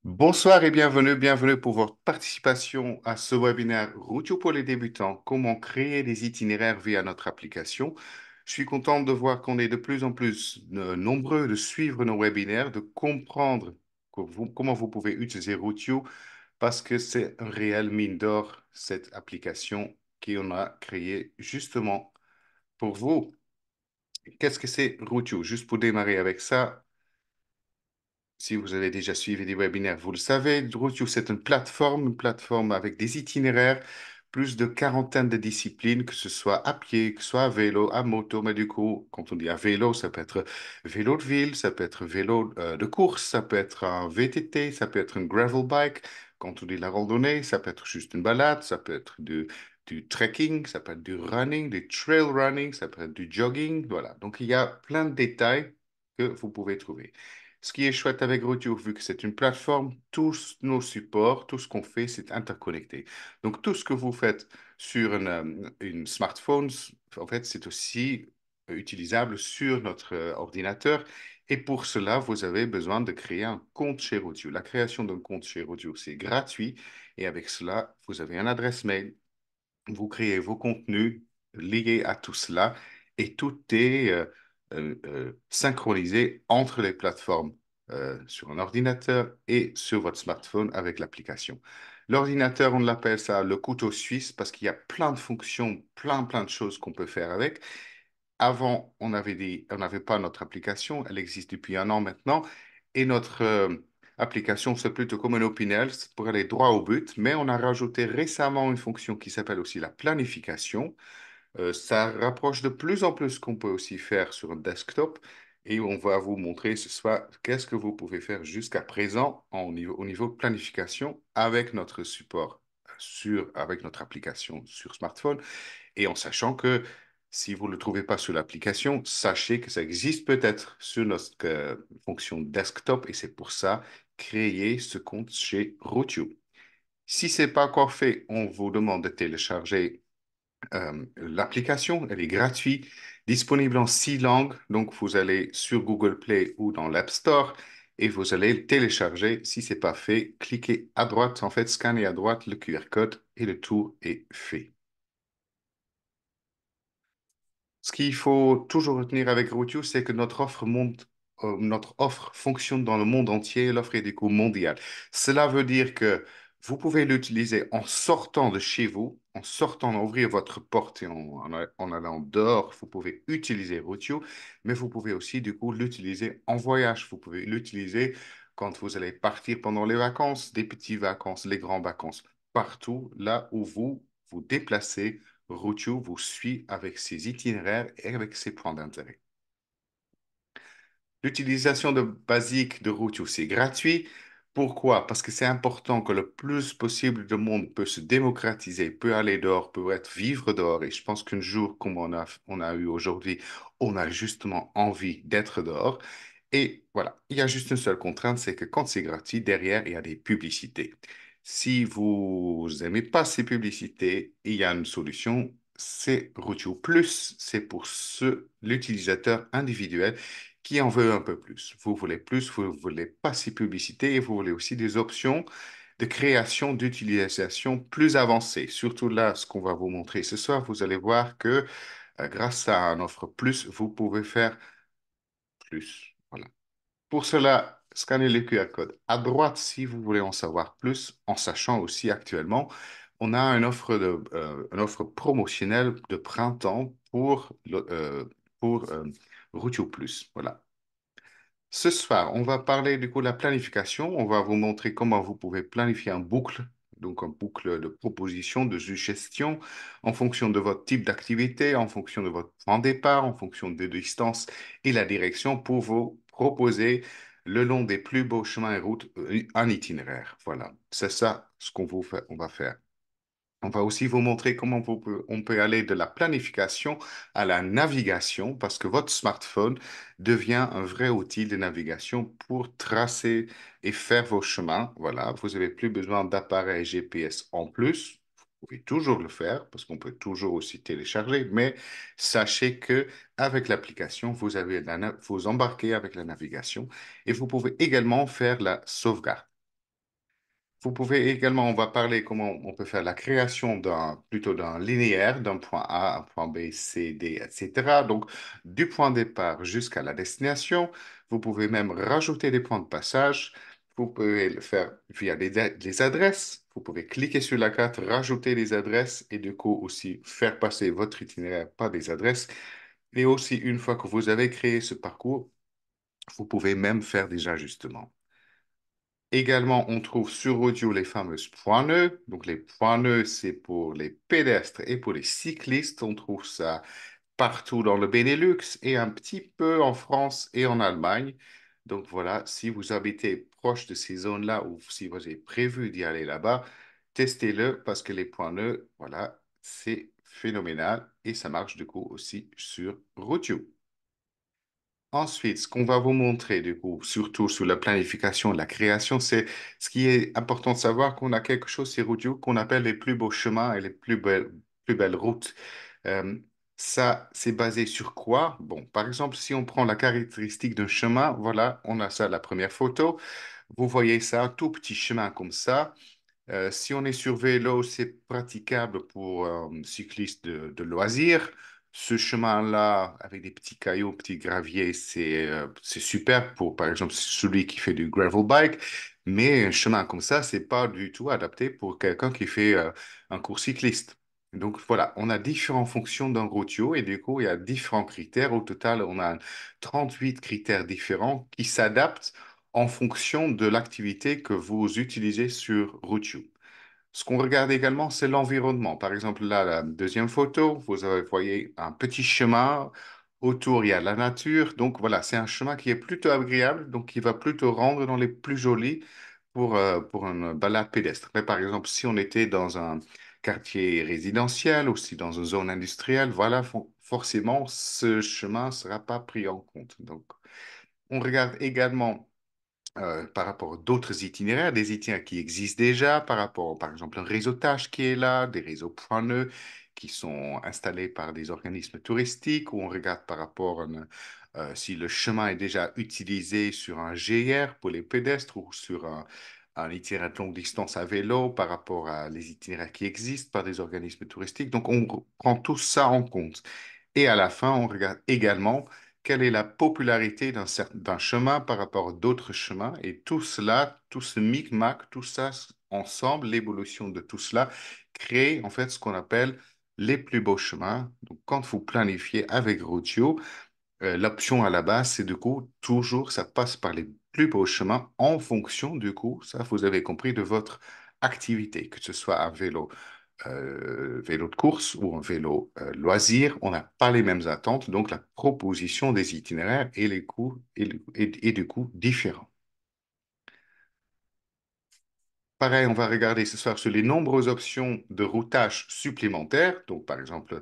Bonsoir et bienvenue pour votre participation à ce webinaire Routio pour les débutants, comment créer des itinéraires via notre application. Je suis content de voir qu'on est de plus en plus nombreux de suivre nos webinaires, de comprendre comment vous pouvez utiliser Routio parce que c'est un réel mine d'or, cette application qu'on a créée justement pour vous. Qu'est-ce que c'est Routio? Juste pour démarrer avec ça, si vous avez déjà suivi des webinaires, vous le savez, Drutio, c'est une plateforme avec des itinéraires, plus de quarantaine de disciplines, que ce soit à pied, que ce soit à vélo, à moto, mais du coup, quand on dit à vélo, ça peut être vélo de ville, ça peut être vélo de course, ça peut être un VTT, ça peut être un gravel bike. Quand on dit la randonnée, ça peut être juste une balade, ça peut être du trekking, ça peut être du running, du trail running, ça peut être du jogging, voilà. Donc, il y a plein de détails que vous pouvez trouver. Ce qui est chouette avec Roture, vu que c'est une plateforme, tous nos supports, tout ce qu'on fait, c'est interconnecté. Donc, tout ce que vous faites sur une smartphone, en fait, c'est aussi utilisable sur notre ordinateur. Et pour cela, vous avez besoin de créer un compte chez Roture. La création d'un compte chez Roture, c'est gratuit. Et avec cela, vous avez une adresse mail, vous créez vos contenus liés à tout cela et tout est synchronisé entre les plateformes sur un ordinateur et sur votre smartphone avec l'application. L'ordinateur, on l'appelle ça le couteau suisse parce qu'il y a plein de fonctions, plein de choses qu'on peut faire avec. Avant, on n'avait pas notre application, elle existe depuis un an maintenant, et notre application, c'est plutôt comme un Opinel, c'est pour aller droit au but, mais on a rajouté récemment une fonction qui s'appelle aussi la planification. Ça rapproche de plus en plus ce qu'on peut aussi faire sur un desktop, et on va vous montrer ce soir qu'est-ce que vous pouvez faire jusqu'à présent au niveau de planification avec notre support avec notre application sur smartphone. Et en sachant que si vous ne le trouvez pas sur l'application, sachez que ça existe peut-être sur notre fonction desktop et c'est pour ça, créer ce compte chez Rootio. Si ce n'est pas encore fait, on vous demande de télécharger l'application. Elle est gratuite, disponible en 6 langues. Donc, vous allez sur Google Play ou dans l'App Store et vous allez le télécharger. Si ce n'est pas fait, cliquez à droite, en fait, scannez à droite le QR code et le tour est fait. Ce qu'il faut toujours retenir avec Routio, c'est que notre offre fonctionne dans le monde entier, l'offre est du coup mondiale. Cela veut dire que vous pouvez l'utiliser en sortant de chez vous, en sortant d'ouvrir votre porte et en allant dehors, vous pouvez utiliser Routio, mais vous pouvez aussi du coup l'utiliser en voyage. Vous pouvez l'utiliser quand vous allez partir pendant les vacances, des petites vacances, les grandes vacances, partout là où vous vous déplacez. Routio vous suit avec ses itinéraires et avec ses points d'intérêt. L'utilisation de basique de Routio, c'est gratuit. Pourquoi? Parce que c'est important que le plus possible de monde peut se démocratiser, peut aller dehors, peut être vivre dehors. Et je pense qu'un jour, comme on a eu aujourd'hui, on a justement envie d'être dehors. Et voilà, il y a juste une seule contrainte, c'est que quand c'est gratuit, derrière, il y a des publicités. Si vous n'aimez pas ces publicités, il y a une solution, c'est Routio Plus, c'est pour l'utilisateur individuel qui en veut un peu plus, vous voulez pas ces publicités et vous voulez aussi des options de création, d'utilisation plus avancées. Surtout là, ce qu'on va vous montrer ce soir, vous allez voir que grâce à un offre plus, vous pouvez faire plus. Voilà. Pour cela, scannez le QR code à droite si vous voulez en savoir plus, en sachant aussi actuellement, on a une offre promotionnelle de printemps pour Routio Plus. Voilà. Ce soir, on va parler du coup de la planification. On va vous montrer comment vous pouvez planifier un boucle, donc un boucle de proposition, de suggestions, en fonction de votre type d'activité, en fonction de votre point de départ, en fonction des distances et la direction pour vous proposer le long des plus beaux chemins et routes un itinéraire. Voilà, c'est ça ce on va faire. On va aussi vous montrer comment on peut aller de la planification à la navigation parce que votre smartphone devient un vrai outil de navigation pour tracer et faire vos chemins. Voilà, vous n'avez plus besoin d'appareil GPS en plus. Vous pouvez toujours le faire parce qu'on peut toujours aussi télécharger, mais sachez que avec l'application, vous embarquez avec la navigation et vous pouvez également faire la sauvegarde. Vous pouvez également, on va parler comment on peut faire la création plutôt d'un linéaire, d'un point A à un point B, C, D, etc. Donc, du point de départ jusqu'à la destination. Vous pouvez même rajouter des points de passage. Vous pouvez le faire via des adresses. Vous pouvez cliquer sur la carte, rajouter des adresses et du coup aussi faire passer votre itinéraire par des adresses. Et aussi, une fois que vous avez créé ce parcours, vous pouvez même faire des ajustements. Également, on trouve sur Audio les fameuses points nœuds. Donc, les points nœuds, c'est pour les pédestres et pour les cyclistes. On trouve ça partout dans le Benelux et un petit peu en France et en Allemagne. Donc, voilà, si vous habitez proche de ces zones-là ou si vous avez prévu d'y aller là-bas, testez-le parce que les points nœuds, voilà, c'est phénoménal et ça marche du coup aussi sur Routio. Ensuite, ce qu'on va vous montrer, du coup, surtout sur la planification, la création, c'est ce qui est important de savoir qu'on a quelque chose sur Routio qu'on appelle les plus beaux chemins et les plus belles routes. Euh, Ça, c'est basé sur quoi? Bon, par exemple, si on prend la caractéristique d'un chemin, voilà, on a ça, la première photo. Vous voyez ça, un tout petit chemin comme ça. Si on est sur vélo, c'est praticable pour un cycliste de loisirs. Ce chemin-là, avec des petits cailloux, petits graviers, c'est super pour, par exemple, celui qui fait du gravel bike. Mais un chemin comme ça, c'est pas du tout adapté pour quelqu'un qui fait un cours cycliste. Donc voilà, on a différentes fonctions d'un routio et du coup, il y a différents critères. Au total, on a 38 critères différents qui s'adaptent en fonction de l'activité que vous utilisez sur Routio. Ce qu'on regarde également, c'est l'environnement. Par exemple, là, la deuxième photo, voyez un petit chemin. Autour, il y a la nature. Donc voilà, c'est un chemin qui est plutôt agréable, donc qui va plutôt rendre dans les plus jolis pour une balade pédestre. Mais par exemple, si on était dans un quartier résidentiel ou si dans une zone industrielle, voilà, forcément, ce chemin ne sera pas pris en compte. Donc, on regarde également par rapport à d'autres itinéraires, des itinéraires qui existent déjà, par rapport, par exemple, un réseautage qui est là, des réseaux point nœuds qui sont installés par des organismes touristiques, où on regarde par rapport à si le chemin est déjà utilisé sur un GR pour les pédestres ou sur un itinéraire de longue distance à vélo par rapport à les itinéraires qui existent par des organismes touristiques. Donc, on prend tout ça en compte. Et à la fin, on regarde également quelle est la popularité d'un chemin par rapport à d'autres chemins. Et tout cela, tout ce micmac, tout ça ensemble, l'évolution de tout cela, crée en fait ce qu'on appelle les plus beaux chemins. Donc, quand vous planifiez avec Routio, l'option à la base, c'est du coup toujours, ça passe par les plus beaux chemins en fonction du coup, ça vous avez compris, de votre activité, que ce soit un vélo de course ou un vélo loisir, on n'a pas les mêmes attentes, donc la proposition des itinéraires et les coûts est du coup différent. Pareil, on va regarder ce soir sur les nombreuses options de routage supplémentaires. Donc, par exemple,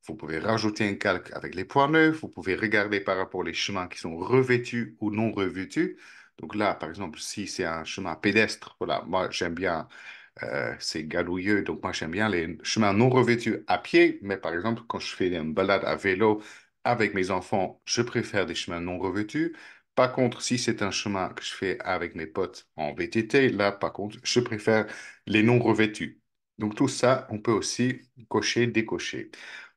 vous pouvez rajouter un calque avec les points neufs. Vous pouvez regarder par rapport aux chemins qui sont revêtus ou non revêtus. Donc là, par exemple, si c'est un chemin pédestre, voilà, moi j'aime bien, c'est galouilleux, donc moi j'aime bien les chemins non revêtus à pied. Mais par exemple, quand je fais une balade à vélo avec mes enfants, je préfère des chemins non revêtus. Par contre, si c'est un chemin que je fais avec mes potes en VTT, là, par contre, je préfère les non revêtus. Donc tout ça, on peut aussi cocher, décocher.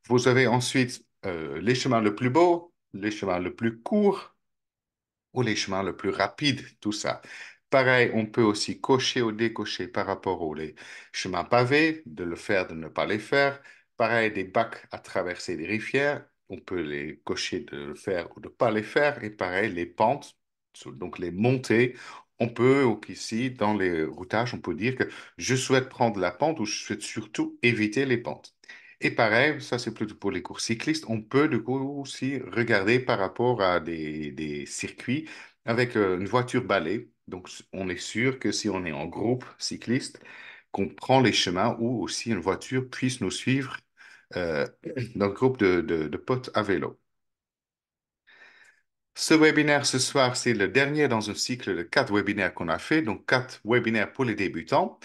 Vous avez ensuite les chemins le plus beaux, les chemins le plus courts, ou les chemins le plus rapides, tout ça. Pareil, on peut aussi cocher ou décocher par rapport aux les chemins pavés, de le faire, de ne pas les faire. Pareil, des bacs à traverser des rivières, on peut les cocher de le faire ou de ne pas les faire. Et pareil, les pentes, donc les montées, on peut, ou ici, dans les routages, on peut dire que je souhaite prendre la pente ou je souhaite surtout éviter les pentes. Et pareil, ça c'est plutôt pour les courses cyclistes, on peut du coup aussi regarder par rapport à des circuits avec une voiture balai. Donc on est sûr que si on est en groupe cycliste, qu'on prend les chemins où aussi une voiture puisse nous suivre euh, dans le groupe de potes à vélo. Ce webinaire ce soir, c'est le dernier dans un cycle de 4 webinaires qu'on a fait, donc 4 webinaires pour les débutants.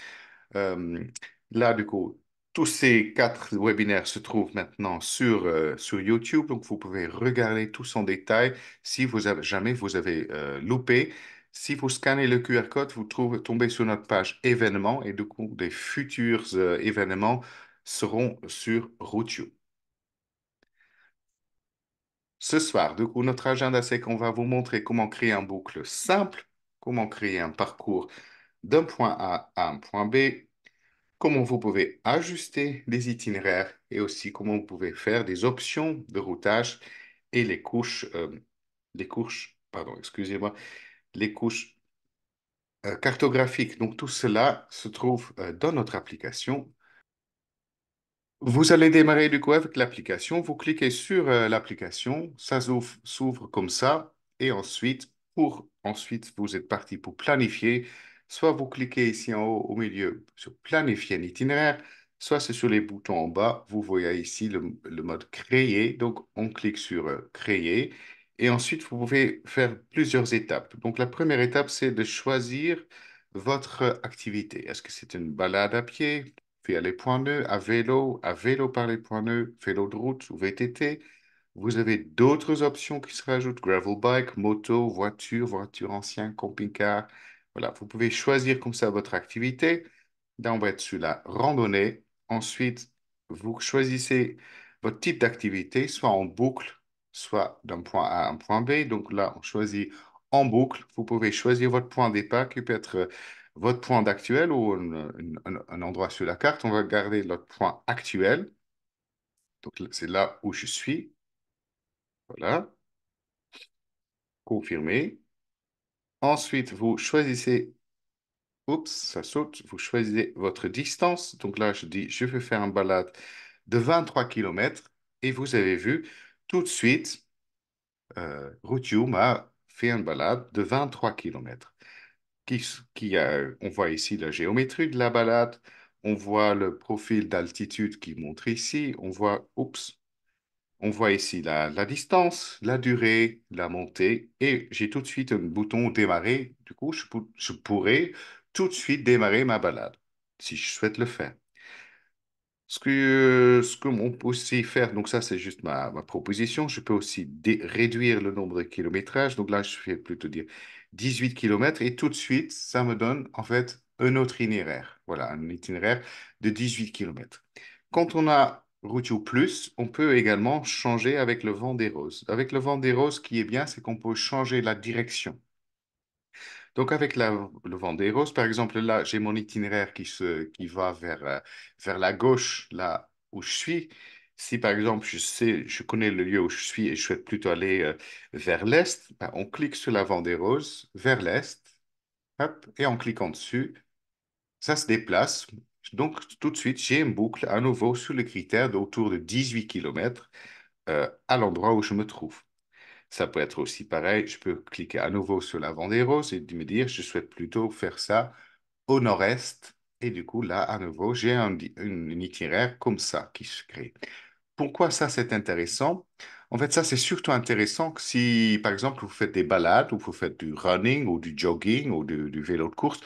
Euh, Là, du coup, tous ces 4 webinaires se trouvent maintenant sur YouTube, donc vous pouvez regarder tous en détail si jamais vous avez loupé. Si vous scannez le QR code, vous tombez sur notre page événements et du coup, des futurs événements seront sur Routio. Ce soir, du coup, notre agenda, c'est qu'on va vous montrer comment créer un boucle simple, comment créer un parcours d'un point A à un point B, comment vous pouvez ajuster les itinéraires et aussi comment vous pouvez faire des options de routage et pardon, excusez-moi, les couches cartographiques. Donc tout cela se trouve dans notre application. Vous allez démarrer du coup avec l'application. Vous cliquez sur l'application, ça s'ouvre comme ça. Et ensuite, vous êtes parti pour planifier. Soit vous cliquez ici en haut au milieu sur planifier un itinéraire, soit c'est sur les boutons en bas. Vous voyez ici le mode créer. Donc on clique sur créer. Et ensuite, vous pouvez faire plusieurs étapes. Donc la première étape, c'est de choisir votre activité. Est-ce que c'est une balade à pied? Puis à les points nœuds, à vélo par les points nœuds, vélo de route ou VTT. Vous avez d'autres options qui se rajoutent, gravel bike, moto, voiture, voiture ancienne, camping-car. Voilà, vous pouvez choisir comme ça votre activité. Là, on va être sur la randonnée. Ensuite, vous choisissez votre type d'activité, soit en boucle, soit d'un point A à un point B. Donc là, on choisit en boucle. Vous pouvez choisir votre point de départ qui peut être votre point d'actuel ou un endroit sur la carte. On va garder notre point actuel. Donc c'est là où je suis. Voilà, confirmé. Ensuite, vous choisissez, oups, ça saute, vous choisissez votre distance. Donc là, je dis, je veux faire une balade de 23 kilomètres. Et vous avez vu, tout de suite, Routio m'a fait une balade de 23 kilomètres. On voit ici la géométrie de la balade, on voit le profil d'altitude qui montre ici, on voit ici la distance, la durée, la montée, et j'ai tout de suite un bouton démarrer. Du coup, je pourrais tout de suite démarrer ma balade, si je souhaite le faire. Ce que on peut aussi faire, donc ça c'est juste ma proposition, je peux aussi réduire le nombre de kilométrages. Donc là, je vais plutôt dire 18 kilomètres et tout de suite, ça me donne en fait un autre itinéraire. Voilà, un itinéraire de 18 kilomètres. Quand on a Routio Plus, on peut également changer avec le vent des roses. Avec le vent des roses, ce qui est bien, c'est qu'on peut changer la direction. Donc, avec le Vendée Rose, par exemple, là, j'ai mon itinéraire qui va vers la gauche, là où je suis. Si, par exemple, je connais le lieu où je suis et je souhaite plutôt aller vers l'est, ben, on clique sur la Vendée Rose vers l'est, hop, et en cliquant dessus, ça se déplace. Donc, tout de suite, j'ai une boucle à nouveau sur le critère d'autour de 18 km à l'endroit où je me trouve. Ça peut être aussi pareil, je peux cliquer à nouveau sur la Vendée Rose et me dire, je souhaite plutôt faire ça au nord-est. Et du coup, là, à nouveau, j'ai un itinéraire comme ça qui se crée. Pourquoi ça, c'est intéressant? En fait, ça, c'est surtout intéressant que si, par exemple, vous faites des balades ou vous faites du running ou du jogging ou du vélo de course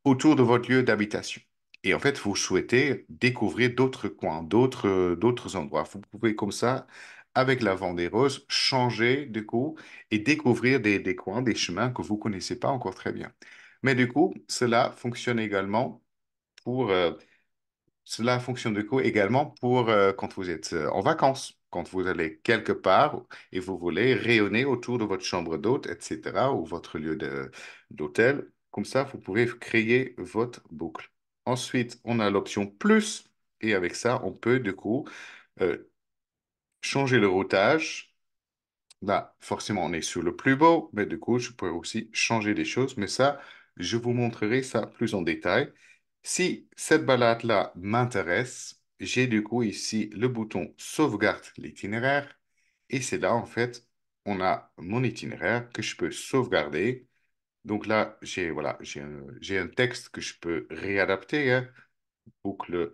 autour de votre lieu d'habitation. Et en fait, vous souhaitez découvrir d'autres coins, d'autres endroits. Vous pouvez comme ça, avec la Vendée Rose, changer du coup et découvrir des coins, des chemins que vous connaissez pas encore très bien. Mais du coup, pour, euh, cela fonctionne du coup également pour quand vous êtes en vacances, quand vous allez quelque part et vous voulez rayonner autour de votre chambre d'hôte, etc., ou votre d'hôtel. Comme ça, vous pouvez créer votre boucle. Ensuite, on a l'option plus et avec ça, on peut du coup euh, changer le routage. Là, forcément, on est sur le plus beau, mais du coup, je pourrais aussi changer des choses. Mais ça, je vous montrerai ça plus en détail. Si cette balade-là m'intéresse, j'ai du coup ici le bouton sauvegarde l'itinéraire. Et c'est là, en fait, on a mon itinéraire que je peux sauvegarder. Donc là, j'ai un texte que je peux réadapter, hein. Boucle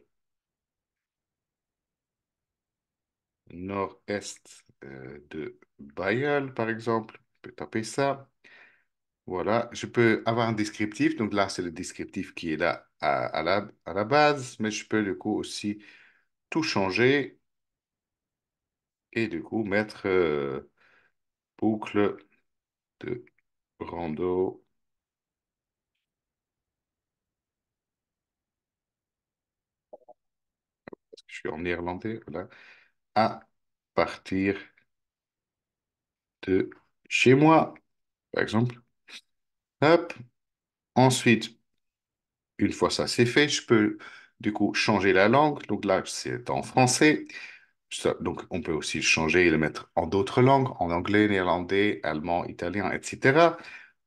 nord-est de Bayeul, par exemple. Je peux taper ça. Voilà, je peux avoir un descriptif. Donc là, c'est le descriptif qui est là à la base, mais je peux du coup aussi tout changer et du coup mettre boucle de rando. je suis en néerlandais, voilà, à partir de chez moi, par exemple. Hop. Ensuite, une fois ça c'est fait, je peux du coup changer la langue. Donc là, c'est en français. Donc on peut aussi le changer et le mettre en d'autres langues, en anglais, néerlandais, allemand, italien, etc.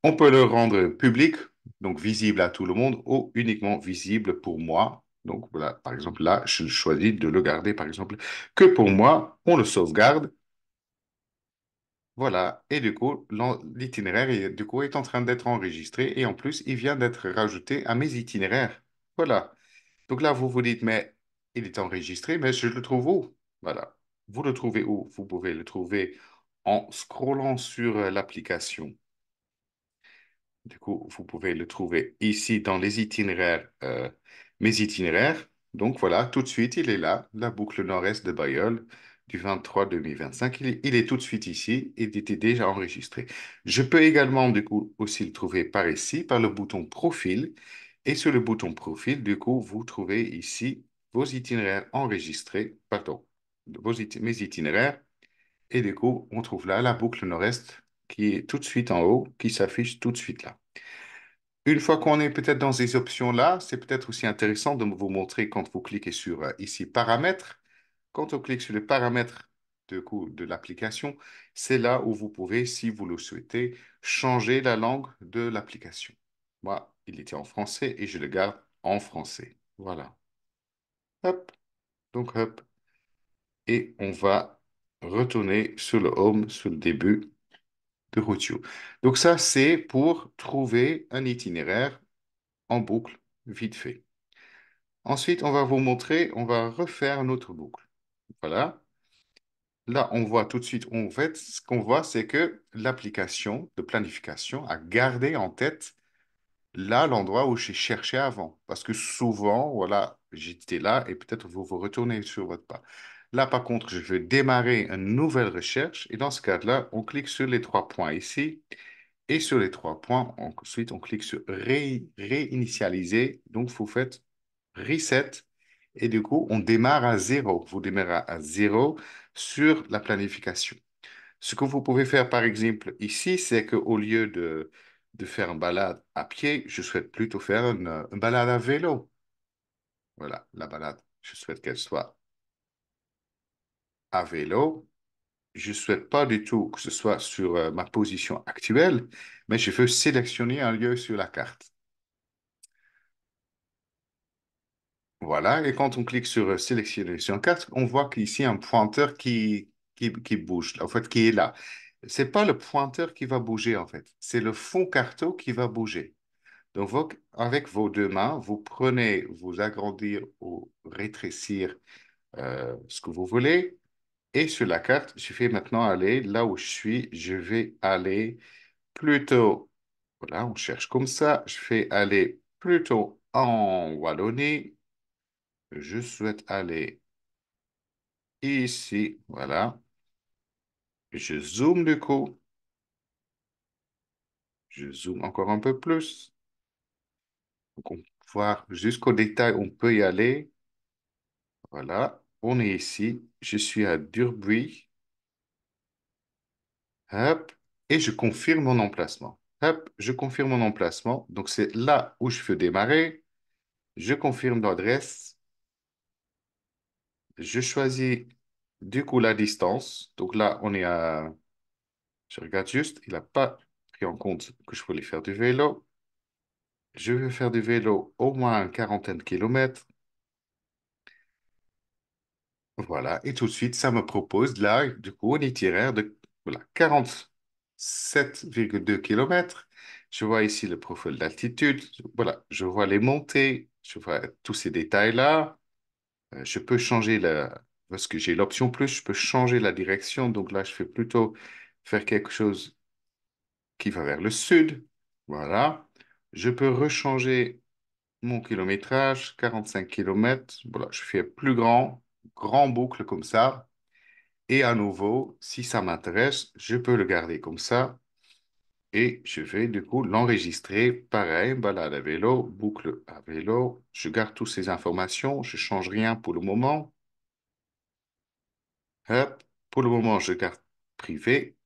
On peut le rendre public, donc visible à tout le monde, ou uniquement visible pour moi. Donc voilà, par exemple, là, je choisis de le garder, par exemple, que pour moi. On le sauvegarde. Voilà. Et du coup, l'itinéraire du coup, est en train d'être enregistré et en plus, il vient d'être rajouté à mes itinéraires. Voilà. Donc là, vous vous dites, mais il est enregistré, mais je le trouve où? Voilà. Vous le trouvez où? Vous pouvez le trouver en scrollant sur l'application. Du coup, vous pouvez le trouver ici dans les itinéraires, mes itinéraires. Donc voilà, tout de suite, il est là, la boucle nord-est de Bayeul du 23-2025. Il est tout de suite ici, il était déjà enregistré. Je peux également, du coup, aussi le trouver par ici, par le bouton profil. Et sur le bouton profil, du coup, vous trouvez ici vos itinéraires enregistrés, pardon, mes itinéraires. Et du coup, on trouve là la boucle nord-est qui est tout de suite en haut, qui s'affiche tout de suite là. Une fois qu'on est peut-être dans ces options-là, c'est peut-être aussi intéressant de vous montrer quand vous cliquez sur ici paramètres. Quand on clique sur les paramètres de l'application, c'est là où vous pouvez, si vous le souhaitez, changer la langue de l'application. Moi, il était en français et je le garde en français. Voilà. Hop, donc hop. Et on va retourner sur le home, sur le début de Routio. Donc ça, c'est pour trouver un itinéraire en boucle, vite fait. Ensuite, on va vous montrer, on va refaire notre boucle. Voilà. Là, on voit tout de suite, en fait, ce qu'on voit, c'est que l'application de planification a gardé en tête là l'endroit où j'ai cherché avant. Parce que souvent, voilà, j'étais là et peut-être vous vous retournez sur votre pas. Là, par contre, je veux démarrer une nouvelle recherche et dans ce cas-là, on clique sur les trois points ici et sur les trois points, ensuite, on clique sur réinitialiser. Donc, vous faites reset. Et du coup, on démarre à zéro. Vous démarrez à zéro sur la planification. Ce que vous pouvez faire, par exemple, ici, c'est qu'au lieu de faire une balade à pied, je souhaite plutôt faire une balade à vélo. Voilà, la balade. Je souhaite qu'elle soit à vélo. Je ne souhaite pas du tout que ce soit sur ma position actuelle, mais je veux sélectionner un lieu sur la carte. Voilà, et quand on clique sur sélectionner sur une carte, on voit qu'ici, un pointeur qui bouge, en fait, qui est là. C'est pas le pointeur qui va bouger, en fait. C'est le fond carto qui va bouger. Donc, avec vos deux mains, vous prenez, vous agrandir ou rétrécir ce que vous voulez. Et sur la carte, je vais maintenant aller là où je suis. Je vais aller plutôt, voilà, on cherche comme ça. Je vais aller plutôt en Wallonie. Je souhaite aller ici, voilà. Je zoome du coup. Je zoome encore un peu plus. Donc, on peut voir jusqu'au détail, on peut y aller. Voilà. On est ici. Je suis à Durbuy. Hop. Et je confirme mon emplacement. Hop. Je confirme mon emplacement. Donc, c'est là où je veux démarrer. Je confirme l'adresse. Je choisis du coup la distance. Donc là, on est à... Je regarde juste. Il n'a pas pris en compte que je voulais faire du vélo. Je vais faire du vélo au moins une quarantaine de kilomètres. Voilà. Et tout de suite, ça me propose là, du coup, un itinéraire de voilà, 47,2 kilomètres. Je vois ici le profil d'altitude. Voilà. Je vois les montées. Je vois tous ces détails-là. Je peux changer parce que j'ai l'option plus, je peux changer la direction. Donc là, je fais plutôt faire quelque chose qui va vers le sud. Voilà. Je peux rechanger mon kilométrage, 45 kilomètres. Voilà, je fais plus grand boucle comme ça. Et à nouveau, si ça m'intéresse, je peux le garder comme ça. Et je vais du coup l'enregistrer. Pareil, balade à vélo, boucle à vélo. Je garde toutes ces informations. Je change rien pour le moment. Hop, pour le moment, je garde privé.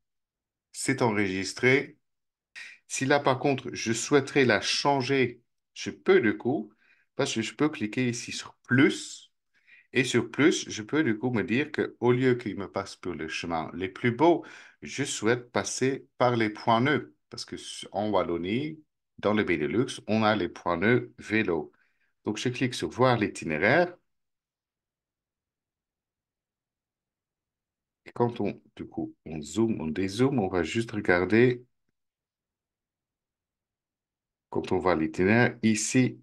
C'est enregistré. Si là, par contre, je souhaiterais la changer, je peux du coup, parce que je peux cliquer ici sur plus. Et sur plus, je peux du coup me dire que au lieu qu'il me passe pour le chemin les plus beaux, je souhaite passer par les points nœuds. Parce que en Wallonie, dans le Benelux, on a les points nœuds vélo. Donc, je clique sur voir l'itinéraire. Et quand du coup, on zoome, on dézoome, on va juste regarder quand on voit l'itinéraire. Ici,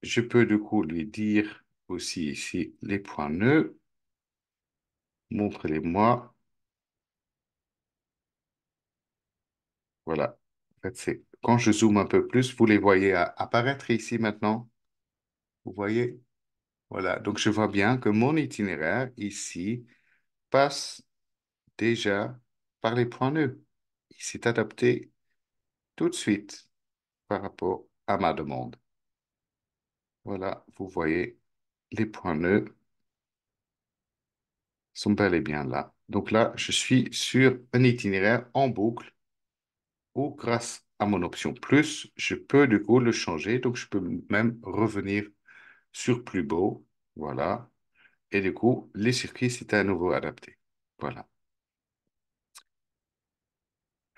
je peux du coup lui dire aussi ici les points nœuds. Montrez-les-moi. Voilà. En fait, c'est quand je zoome un peu plus, vous les voyez apparaître ici maintenant. Vous voyez? Voilà. Donc, je vois bien que mon itinéraire ici passe déjà par les points nœuds. Il s'est adapté tout de suite par rapport à ma demande. Voilà. Vous voyez, les points nœuds sont bel et bien là. Donc là, je suis sur un itinéraire en boucle ou grâce à mon option plus, je peux du coup le changer. Donc, je peux même revenir sur plus beau. Voilà. Et du coup, les circuits, c'est à nouveau adapté. Voilà.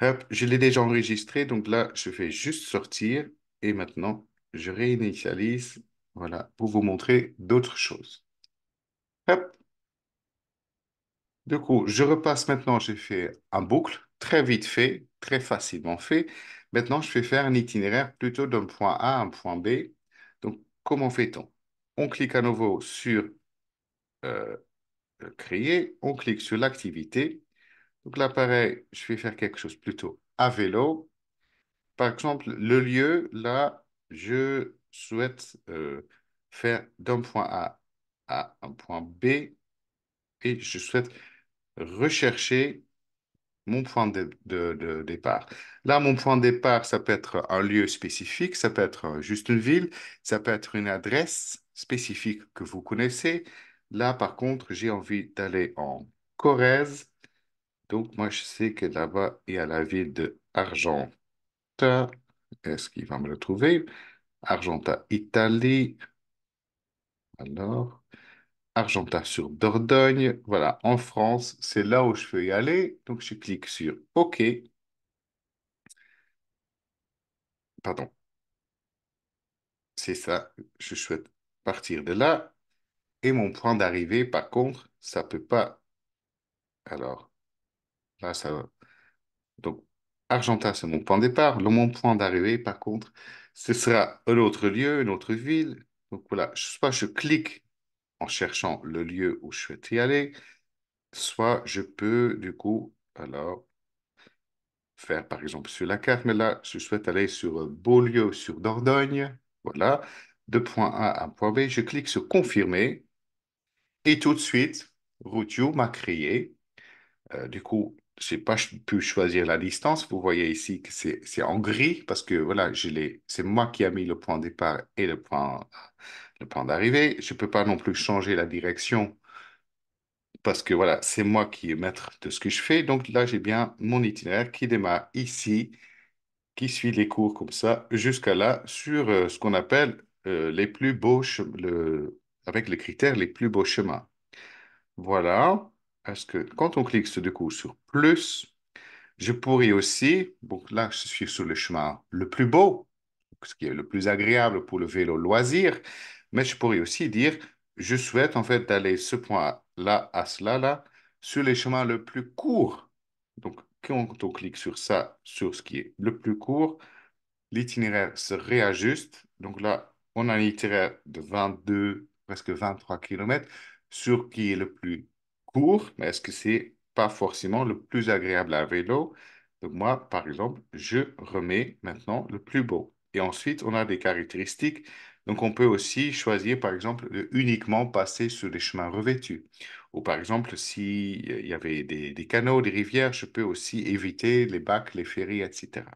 Hop, je l'ai déjà enregistré. Donc là, je fais juste sortir. Et maintenant, je réinitialise. Voilà. Pour vous montrer d'autres choses. Hop. Du coup, je repasse maintenant. J'ai fait un boucle très vite fait, très facilement fait. Maintenant, je vais faire un itinéraire plutôt d'un point A à un point B. Donc, comment fait-on? On clique à nouveau sur euh, créer. On clique sur l'activité. Donc là, pareil, je vais faire quelque chose plutôt à vélo. Par exemple, le lieu, là, je souhaite faire d'un point A à un point B et je souhaite rechercher mon point de départ. Là, mon point de départ, ça peut être un lieu spécifique, ça peut être juste une ville, ça peut être une adresse spécifique que vous connaissez. Là, par contre, j'ai envie d'aller en Corrèze. Donc, moi, je sais que là-bas, il y a la ville de Argenta. Est-ce qu'il va me le trouver? Argenta, Italie. Alors, Argenta sur Dordogne. Voilà, en France, c'est là où je veux y aller. Donc, je clique sur OK. Pardon, c'est ça. Je souhaite partir de là. Et mon point d'arrivée, par contre, ça peut pas. Alors, là, ça va. Donc, Argenta, c'est mon point de départ. Mon point d'arrivée, par contre, ce sera un autre lieu, une autre ville. Donc voilà, soit je clique en cherchant le lieu où je souhaite y aller, soit je peux, du coup, alors, faire par exemple sur la carte, mais là, je souhaite aller sur Beaulieu sur Dordogne. Voilà, de point A à point B, je clique sur confirmer et tout de suite, Routio m'a créé. Du coup, j'ai pas pu choisir la distance. Vous voyez ici que c'est en gris parce que voilà, c'est moi qui ai mis le point de départ et le point d'arrivée. Je peux pas non plus changer la direction parce que voilà, c'est moi qui est maître de ce que je fais. Donc là, j'ai bien mon itinéraire qui démarre ici, qui suit les cours comme ça jusqu'à là sur ce qu'on appelle les plus beaux avec les critères les plus beaux chemins. Voilà. Est-ce que quand on clique du coup sur plus, je pourrais aussi, donc là, je suis sur le chemin le plus beau, ce qui est le plus agréable pour le vélo loisir, mais je pourrais aussi dire, je souhaite en fait d'aller ce point-là à cela-là sur les chemins le plus court. Donc, quand on clique sur ça, sur ce qui est le plus court, l'itinéraire se réajuste. Donc là, on a un itinéraire de 22, presque 23 kilomètres sur qui est le plus court, mais est-ce que c'est pas forcément le plus agréable à vélo? Donc moi, par exemple, je remets maintenant le plus beau. Et ensuite, on a des caractéristiques. Donc on peut aussi choisir, par exemple, de uniquement passer sur des chemins revêtus. Ou par exemple, s'il y avait des canaux, des rivières, je peux aussi éviter les bacs, les ferries, etc.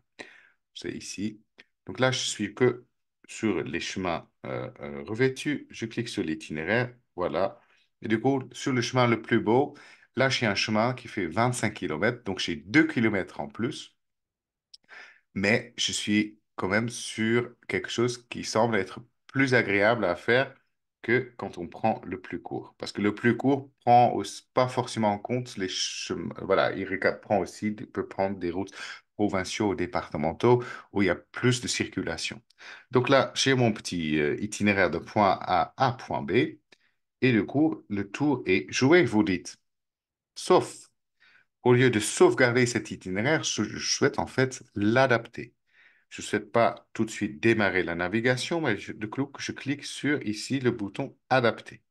C'est ici. Donc là, je suis que sur les chemins revêtus. Je clique sur l'itinéraire. Voilà. Et du coup, sur le chemin le plus beau, Là, j'ai un chemin qui fait 25 kilomètres, donc j'ai 2 kilomètres en plus, mais je suis quand même sur quelque chose qui semble être plus agréable à faire que quand on prend le plus court. Parce que le plus court prend pas forcément en compte les chemins. Voilà, prend aussi, peut prendre des routes provinciaux ou départementaux où il y a plus de circulation. Donc là, j'ai mon petit itinéraire de point A à point B. Et du coup, le tour est joué, vous dites. Sauf, au lieu de sauvegarder cet itinéraire, je souhaite en fait l'adapter. Je ne souhaite pas tout de suite démarrer la navigation, mais je clique sur ici le bouton Adapter.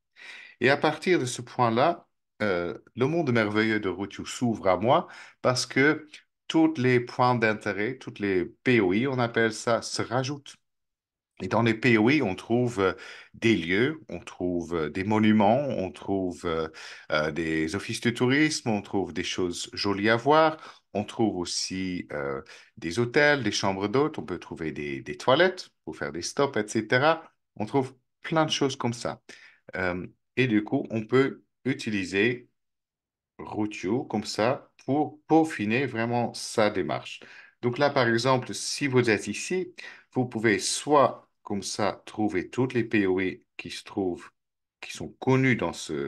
Et à partir de ce point-là, le monde merveilleux de Routio s'ouvre à moi parce que tous les points d'intérêt, toutes les POI, on appelle ça, se rajoutent. Et dans les POI, on trouve des lieux, on trouve des monuments, on trouve des offices de tourisme, on trouve des choses jolies à voir, on trouve aussi des hôtels, des chambres d'hôtes, on peut trouver des toilettes pour faire des stops, etc. On trouve plein de choses comme ça. Euh, et du coup, on peut utiliser Routio comme ça pour peaufiner vraiment sa démarche. Donc là, par exemple, si vous êtes ici, vous pouvez soit comme ça trouver toutes les POE qui se trouvent, qui sont connues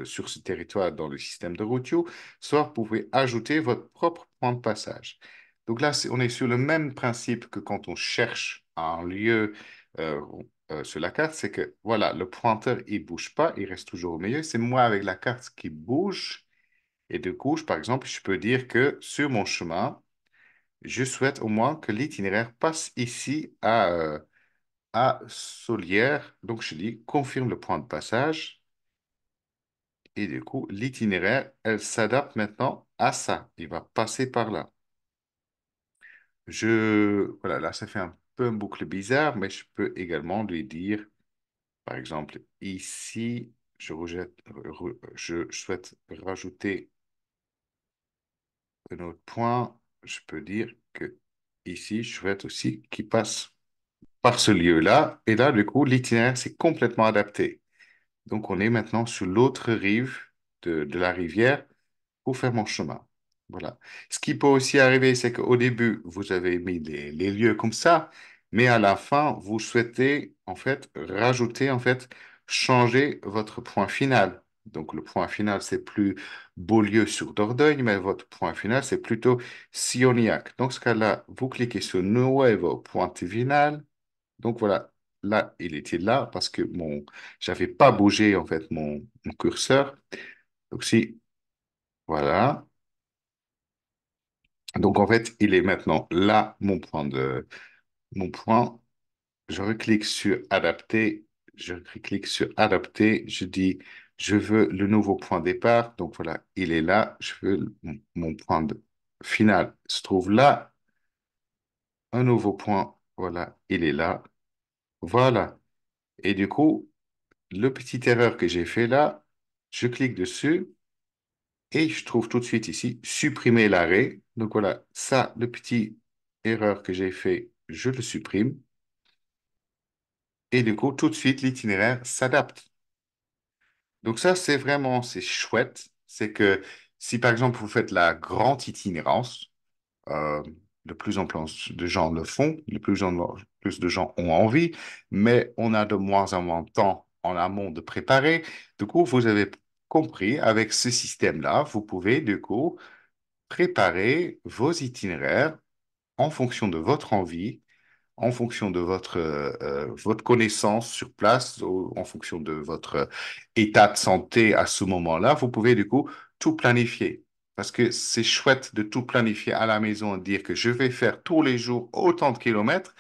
sur ce territoire dans le système de Routio, soit vous pouvez ajouter votre propre point de passage. Donc là, on est sur le même principe que quand on cherche un lieu euh, sur la carte, c'est que voilà, le pointeur, il bouge pas, il reste toujours au milieu. C'est moi avec la carte qui bouge et du coup, par exemple, je peux dire que sur mon chemin, je souhaite au moins que l'itinéraire passe ici à Solière. Donc, je dis confirme le point de passage. Et du coup, l'itinéraire, elle s'adapte maintenant à ça. Il va passer par là. Voilà, là, ça fait un peu une boucle bizarre, mais je peux également lui dire, par exemple, ici, je souhaite rajouter un autre point. Je peux dire que ici, je souhaite aussi qu'il passe par ce lieu-là. Et là, du coup, l'itinéraire s'est complètement adapté. Donc, on est maintenant sur l'autre rive de la rivière pour faire mon chemin. Voilà. Ce qui peut aussi arriver, c'est qu'au début, vous avez mis les lieux comme ça, mais à la fin, vous souhaitez en fait rajouter, en fait, changer votre point final. Donc, le point final, c'est plus Beaulieu sur Dordogne, mais votre point final, c'est plutôt Sioniac. Dans ce cas-là, vous cliquez sur Nuevo point final. Donc, voilà. Là, il était là parce que j'avais pas bougé, en fait, mon curseur. Donc, si, voilà. Donc, en fait, il est maintenant là, mon point. Je reclique sur adapter. Je reclique sur adapter. Je dis, je veux le nouveau point de départ. Donc, voilà, il est là. Je veux mon point final se trouve là. Un nouveau point. Voilà, il est là. Voilà. Et du coup, le petit erreur que j'ai fait là, je clique dessus et je trouve tout de suite ici, supprimer l'arrêt. Donc, voilà, ça, le petit erreur que j'ai fait, je le supprime. Et du coup, tout de suite, l'itinéraire s'adapte. Donc ça, c'est chouette. C'est que si par exemple vous faites la grande itinérance, euh, de plus en plus de gens le font, plus de gens ont envie, mais on a de moins en moins de temps en amont de préparer. Du coup, vous avez compris, avec ce système-là, vous pouvez du coup préparer vos itinéraires en fonction de votre envie en fonction de votre connaissance sur place, en fonction de votre état de santé à ce moment-là, vous pouvez du coup tout planifier. Parce que c'est chouette de tout planifier à la maison et dire que je vais faire tous les jours autant de kilomètres,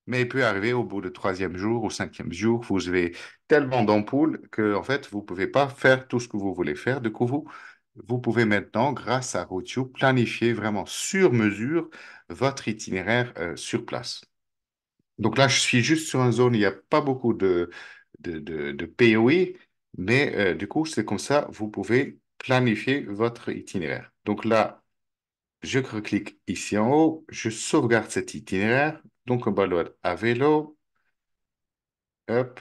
mais il peut arriver au bout du troisième jour ou cinquième jour, vous avez tellement d'ampoules que en fait, vous ne pouvez pas faire tout ce que vous voulez faire. Du coup, vous pouvez maintenant, grâce à Routio, planifier vraiment sur mesure votre itinéraire sur place. Donc là, je suis juste sur une zone, il n'y a pas beaucoup de POI, mais du coup, c'est comme ça, vous pouvez planifier votre itinéraire. Donc là, je reclique ici en haut, je sauvegarde cet itinéraire. Donc, on va le à vélo, hop,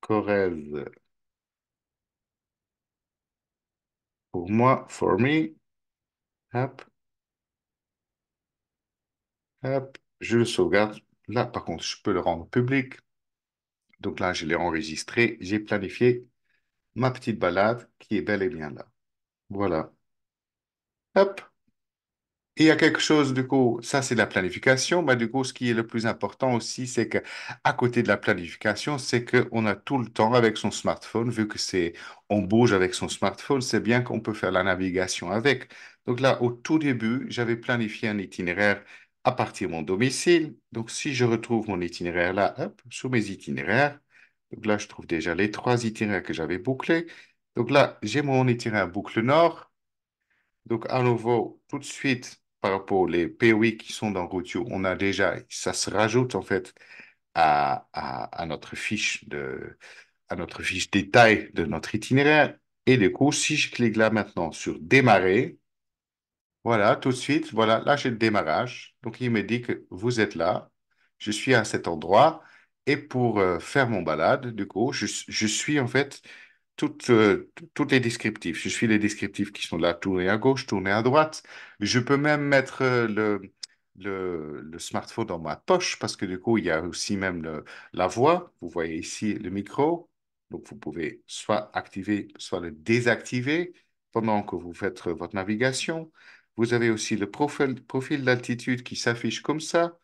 Corrèze, Pour moi, for me, hop, hop, je le sauvegarde. Là, par contre, je peux le rendre public. Donc là, je l'ai enregistré. J'ai planifié ma petite balade qui est bel et bien là. Voilà. Hop. Et il y a quelque chose, du coup, ça c'est la planification, mais du coup, ce qui est le plus important aussi, c'est que à côté de la planification, c'est qu'on a tout le temps avec son smartphone, vu que on bouge avec son smartphone, c'est bien qu'on peut faire la navigation avec. Donc là, au tout début, j'avais planifié un itinéraire à partir de mon domicile. Donc si je retrouve mon itinéraire là, hop, sur mes itinéraires, donc là, je trouve déjà les trois itinéraires que j'avais bouclés. Donc là, j'ai mon itinéraire boucle nord. Donc, à nouveau, tout de suite, par rapport aux POI qui sont dans Routio, on a déjà, ça se rajoute en fait à notre à notre fiche détail de notre itinéraire. Et du coup, si je clique là maintenant sur démarrer, voilà, tout de suite, voilà, là j'ai le démarrage. Donc il me dit que vous êtes là, je suis à cet endroit. Et pour faire mon balade, du coup, je suis en fait toutes les descriptifs. Je suis les descriptifs qui sont là, tourner à gauche, tourner à droite. Je peux même mettre le smartphone dans ma poche parce que du coup, il y a aussi même la voix. Vous voyez ici le micro. Donc vous pouvez soit activer, soit le désactiver pendant que vous faites votre navigation. Vous avez aussi le profil d'altitude qui s'affiche comme ça.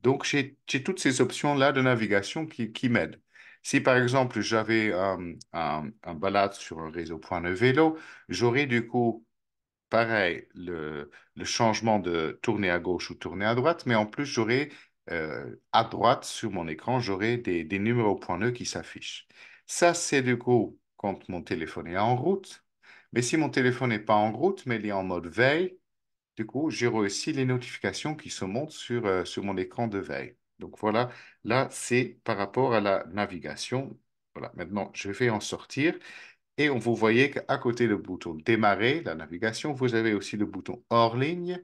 Donc, j'ai toutes ces options-là de navigation qui m'aident. Si, par exemple, j'avais un balade sur un réseau point de vélo, j'aurais du coup, pareil, le changement de tourner à gauche ou tourner à droite, mais en plus, j'aurais à droite sur mon écran, j'aurais des numéros point nœuds qui s'affichent. Ça, c'est du coup quand mon téléphone est en route. Mais si mon téléphone n'est pas en route, mais il est en mode veille, du coup, j'ai aussi les notifications qui se montrent sur mon écran de veille. Donc voilà, là, c'est par rapport à la navigation. Voilà, maintenant, je vais en sortir. Et vous voyez qu'à côté du bouton démarrer, la navigation, vous avez aussi le bouton hors ligne.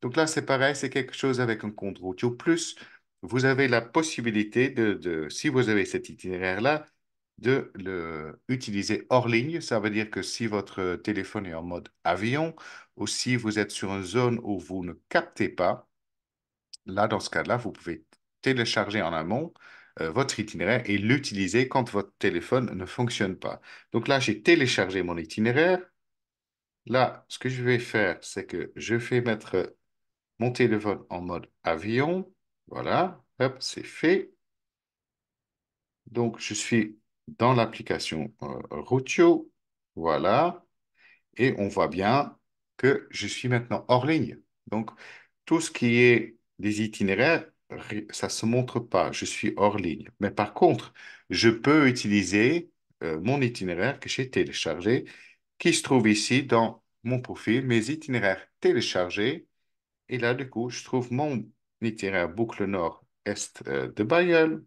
Donc là, c'est pareil, c'est quelque chose avec un compte Routio Plus. Vous avez la possibilité si vous avez cet itinéraire-là, de le utiliser hors ligne. Ça veut dire que si votre téléphone est en mode avion ou si vous êtes sur une zone où vous ne captez pas, là, dans ce cas-là, vous pouvez télécharger en amont votre itinéraire et l'utiliser quand votre téléphone ne fonctionne pas. Donc là, j'ai téléchargé mon itinéraire. Là, ce que je vais faire, c'est que je vais mettre mon téléphone en mode avion. Voilà, hop, c'est fait. Donc, je suis dans l'application Routio. Voilà. Et on voit bien que je suis maintenant hors ligne. Donc, tout ce qui est des itinéraires, ça ne se montre pas. Je suis hors ligne. Mais par contre, je peux utiliser mon itinéraire que j'ai téléchargé, qui se trouve ici dans mon profil, mes itinéraires téléchargés. Et là, du coup, je trouve mon itinéraire boucle nord-est de Bayeul.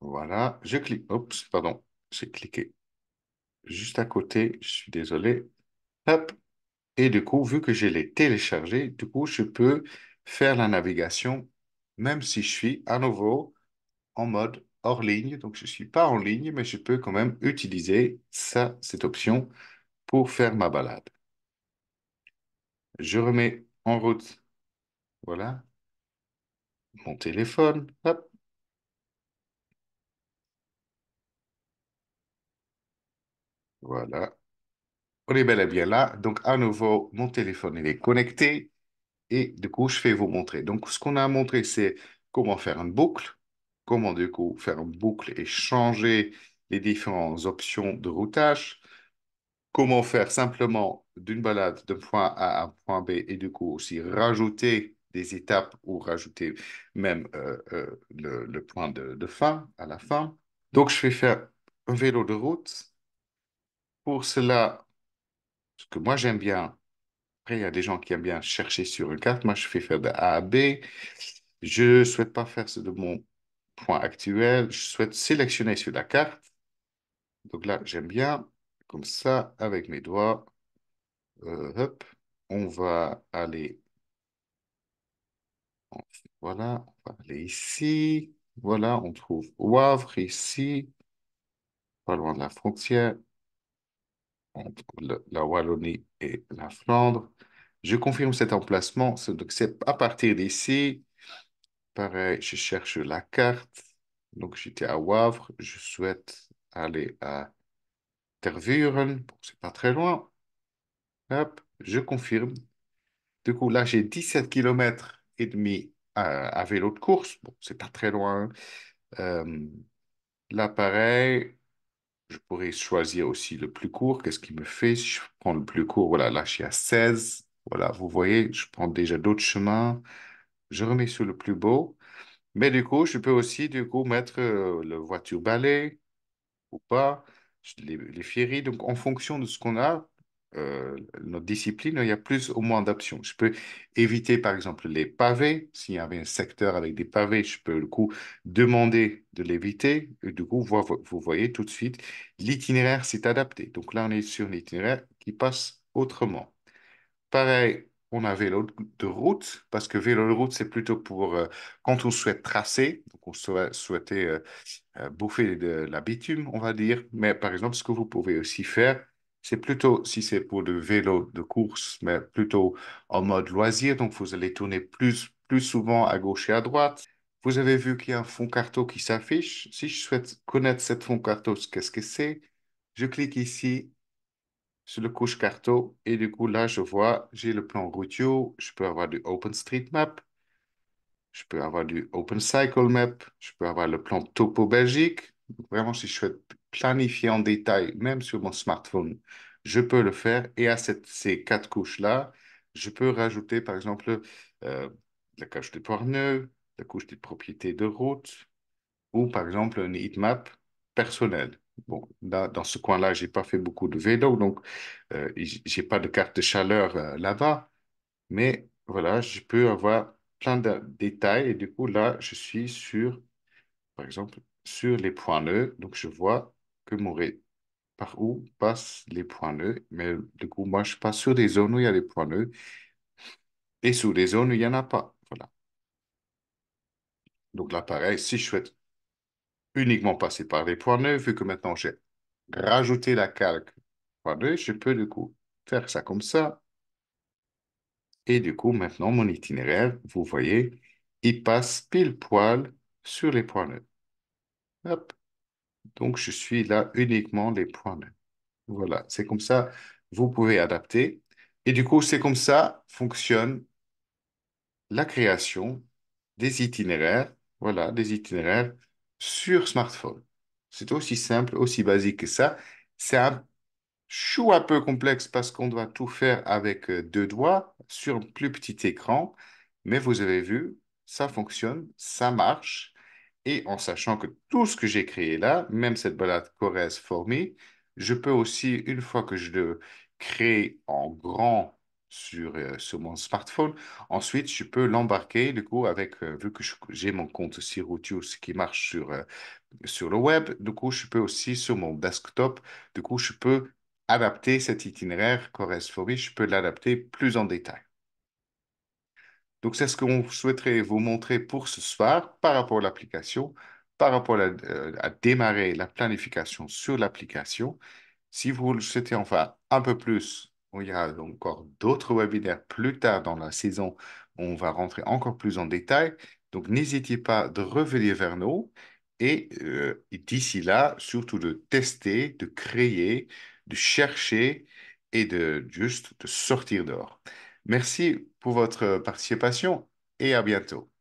Voilà, je clique. Oups, pardon, j'ai cliqué juste à côté. Je suis désolé. Hop. Et du coup, vu que je l'ai téléchargé, du coup, je peux faire la navigation, même si je suis à nouveau en mode hors ligne. Donc, je ne suis pas en ligne, mais je peux quand même utiliser cette option pour faire ma balade. Je remets en route, voilà, mon téléphone. Hop, voilà. On est bel et bien là. Donc, à nouveau, mon téléphone, il est connecté. Et du coup, je vais vous montrer. Donc, ce qu'on a montré, c'est comment faire une boucle, comment du coup faire une boucle et changer les différentes options de routage, comment faire simplement d'une balade d'un point A à un point B et du coup aussi rajouter des étapes ou rajouter même le point de fin à la fin. Donc, je vais faire un vélo de route. Pour cela, ce que moi j'aime bien, après, il y a des gens qui aiment bien chercher sur une carte. Moi, je fais faire de A à B. Je ne souhaite pas faire ce de mon point actuel. Je souhaite sélectionner sur la carte. Donc là, j'aime bien, comme ça, avec mes doigts. Hop, on va aller, voilà, on va aller ici. Voilà, on trouve Wavre ici, pas loin de la frontière. entre la Wallonie et la Flandre. Je confirme cet emplacement. Donc, c'est à partir d'ici. Pareil, je cherche la carte. Donc, j'étais à Wavre. Je souhaite aller à Tervuren. Bon, c'est pas très loin. Hop, je confirme. Du coup, là, j'ai 17 km et demi à vélo de course. Bon, c'est pas très loin. Euh, Là, pareil, je pourrais choisir aussi le plus court. Qu'est-ce qui me fait? Si je prends le plus court, voilà, là, je suis à 16. Voilà, vous voyez, je prends déjà d'autres chemins. Je remets sur le plus beau. Mais du coup, je peux aussi, du coup, mettre le voiture balai ou pas, les ferries. Donc, en fonction de ce qu'on a, notre discipline, il y a plus ou moins d'options. Je peux éviter, par exemple, les pavés. S'il y avait un secteur avec des pavés, je peux, du coup, demander de l'éviter. Et du coup, vous voyez tout de suite, l'itinéraire s'est adapté. Donc là, on est sur un itinéraire qui passe autrement. Pareil, on a vélo de route, parce que vélo de route, c'est plutôt pour quand on souhaite tracer, donc on souhaitait bouffer de la bitume, on va dire. Mais par exemple, ce que vous pouvez aussi faire, c'est plutôt, si c'est pour le vélo de course, mais plutôt en mode loisir, donc vous allez tourner plus souvent à gauche et à droite. Vous avez vu qu'il y a un fond carto qui s'affiche. Si je souhaite connaître cette fond carto, qu'est-ce que c'est? Je clique ici sur le couche carto et du coup là je vois j'ai le plan routier, je peux avoir du OpenStreetMap, je peux avoir du OpenCycleMap, je peux avoir le plan topo Belgique. Donc, vraiment si je souhaite planifier en détail même sur mon smartphone, je peux le faire et à ces quatre couches là je peux rajouter par exemple euh, la couche de Porneux, la couche de propriété de route ou par exemple un heatmap personnel. Bon, là, dans ce coin-là, j'ai pas fait beaucoup de vélo, donc j'ai pas de carte de chaleur là-bas, mais voilà, je peux avoir plein de détails et du coup, là, je suis sur, par exemple, sur les points nœuds, donc je vois que par où passent les points nœuds, mais du coup, moi, je passe sur des zones où il y a des points nœuds et sur des zones où il n'y en a pas. Voilà. Donc là, pareil, si je souhaite uniquement passer par les points nœuds, vu que maintenant j'ai rajouté la calque point nœud, je peux du coup faire ça comme ça. Et du coup, maintenant, mon itinéraire, vous voyez, il passe pile poil sur les points nœuds. Hop. Donc, je suis là uniquement les points nœuds. Voilà, c'est comme ça, vous pouvez adapter. Et du coup, c'est comme ça fonctionne la création des itinéraires, voilà, des itinéraires sur smartphone. C'est aussi simple, aussi basique que ça. C'est un chou un peu complexe parce qu'on doit tout faire avec deux doigts sur un plus petit écran, mais vous avez vu, ça fonctionne, ça marche. Et en sachant que tout ce que j'ai créé là, même cette balade Corrèze-Formie, je peux aussi, une fois que je le crée en grand sur mon smartphone, ensuite je peux l'embarquer, du coup, avec, vu que j'ai mon compte aussi Routius qui marche sur le web, du coup, je peux aussi sur mon desktop, du coup, je peux adapter cet itinéraire Corrèze-Formie, je peux l'adapter plus en détail. Donc, c'est ce qu'on souhaiterait vous montrer pour ce soir par rapport à l'application, par rapport à démarrer la planification sur l'application. Si vous le souhaitez enfin un peu plus, il y a encore d'autres webinaires plus tard dans la saison. On va rentrer encore plus en détail. Donc, n'hésitez pas de revenir vers nous et d'ici là, surtout de tester, de créer, de chercher et de juste de sortir dehors. Merci pour votre participation et à bientôt.